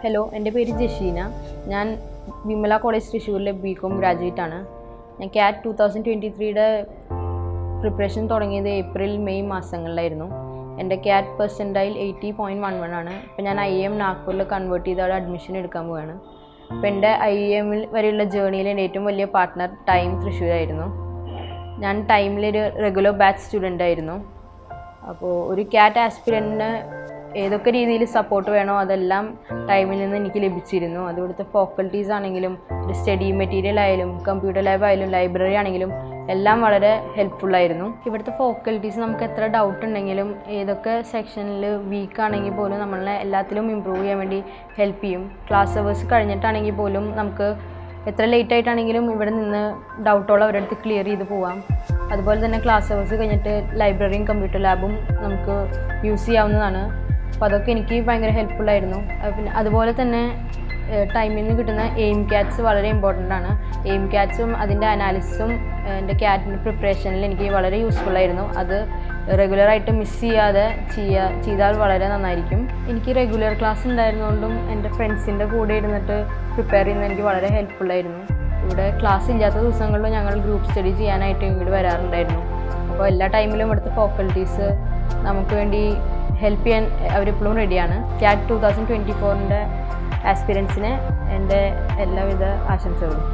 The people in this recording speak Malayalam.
ഹലോ, എൻ്റെ പേര് ജഷീന. ഞാൻ വിമല കോളേജ് തൃശ്ശൂരിലെ ബികോം ഗ്രാജുവേറ്റ് ആണ്. ഞാൻ ക്യാറ്റ് 2023യുടെ പ്രിപ്പറേഷൻ തുടങ്ങിയത് ഏപ്രിൽ മെയ് മാസങ്ങളിലായിരുന്നു. എൻ്റെ ക്യാറ്റ് പെർസെൻറ്റൈൽ 80.11 ആണ്. ഇപ്പോൾ ഞാൻ IIM നാഗ്പൂരിൽ കൺവേർട്ട് ചെയ്ത് അവിടെ അഡ്മിഷൻ എടുക്കാൻ പോവുകയാണ്. അപ്പോൾ എൻ്റെ IIM വരെയുള്ള ജേർണിയിൽ എൻ്റെ ഏറ്റവും വലിയ പാർട്ട്ണർ ടൈം തൃശ്ശൂരായിരുന്നു. ഞാൻ ടൈമിലൊരു റെഗുലർ ബാച്ച് സ്റ്റുഡൻ്റ് ആയിരുന്നു. അപ്പോൾ ഒരു ക്യാറ്റ് ആസ്പിരൻറ്റിന് ഏതൊക്കെ രീതിയിൽ സപ്പോർട്ട് വേണോ അതെല്ലാം ടൈമിൽ നിന്ന് എനിക്ക് ലഭിച്ചിരുന്നു. അത് ഇവിടുത്തെ ഫാക്കൽറ്റീസ് ആണെങ്കിലും ഒരു സ്റ്റഡി മെറ്റീരിയൽ ആയാലും കമ്പ്യൂട്ടർ ലാബ് ആയാലും ലൈബ്രറി ആണെങ്കിലും എല്ലാം വളരെ ഹെൽപ്ഫുള്ളായിരുന്നു. ഇവിടുത്തെ ഫാക്കൽറ്റീസ് നമുക്ക് എത്ര ഡൗട്ട് ഉണ്ടെങ്കിലും ഏതൊക്കെ സെക്ഷനിൽ വീക്കാണെങ്കിൽ പോലും നമ്മളെ എല്ലാത്തിലും ഇമ്പ്രൂവ് ചെയ്യാൻ വേണ്ടി ഹെൽപ്പ് ചെയ്യും. ക്ലാസ് അവേഴ്സ് കഴിഞ്ഞിട്ടാണെങ്കിൽ പോലും നമുക്ക് എത്ര ലേറ്റ് ആയിട്ടാണെങ്കിലും ഇവിടെ നിന്ന് ഡൗട്ടുള്ള അവരുടെ അടുത്ത് ക്ലിയർ ചെയ്ത് പോവാം. അതുപോലെ തന്നെ ക്ലാസ് അവേഴ്സ് കഴിഞ്ഞിട്ട് ലൈബ്രറിയും കമ്പ്യൂട്ടർ ലാബും നമുക്ക് യൂസ് ചെയ്യാവുന്നതാണ്. അപ്പോൾ അതൊക്കെ എനിക്ക് ഭയങ്കര ഹെൽപ്ഫുള്ളായിരുന്നു. പിന്നെ അതുപോലെ തന്നെ ടൈമിൽ നിന്ന് കിട്ടുന്ന എയിം ക്യാറ്റ്സ് വളരെ ഇമ്പോർട്ടൻ്റ് ആണ്. എയിം ക്യാറ്റ്സും അതിൻ്റെ അനാലിസിസും എൻ്റെ ക്യാറ്റിൻ്റെ പ്രിപ്പറേഷനിൽ എനിക്ക് വളരെ യൂസ്ഫുള്ളായിരുന്നു. അത് റെഗുലറായിട്ട് മിസ് ചെയ്യാതെ ചെയ്താൽ വളരെ നന്നായിരിക്കും. എനിക്ക് റെഗുലർ ക്ലാസ് ഉണ്ടായിരുന്നുകൊണ്ടും എൻ്റെ ഫ്രണ്ട്സിൻ്റെ കൂടെ ഇരുന്നിട്ട് പ്രിപ്പയർ ചെയ്യുന്നത് എനിക്ക് വളരെ ഹെൽപ്ഫുള്ളായിരുന്നു. ഇവിടെ ക്ലാസ് ഇല്ലാത്ത ദിവസങ്ങളിലും ഞങ്ങൾ ഗ്രൂപ്പ് സ്റ്റഡി ചെയ്യാനായിട്ട് ഇങ്ങോട്ട് വരാറുണ്ടായിരുന്നു. അപ്പോൾ എല്ലാ ടൈമിലും ഇവിടുത്തെ ഫാക്കൽറ്റീസ് നമുക്ക് വേണ്ടി ഹെൽപ്പ് ചെയ്യാൻ അവരെപ്പോഴും റെഡിയാണ്. ക്യാറ്റ് 2024ൻ്റെ ആസ്പിരൻസിന് എൻ്റെ എല്ലാവിധ ആശംസകളും.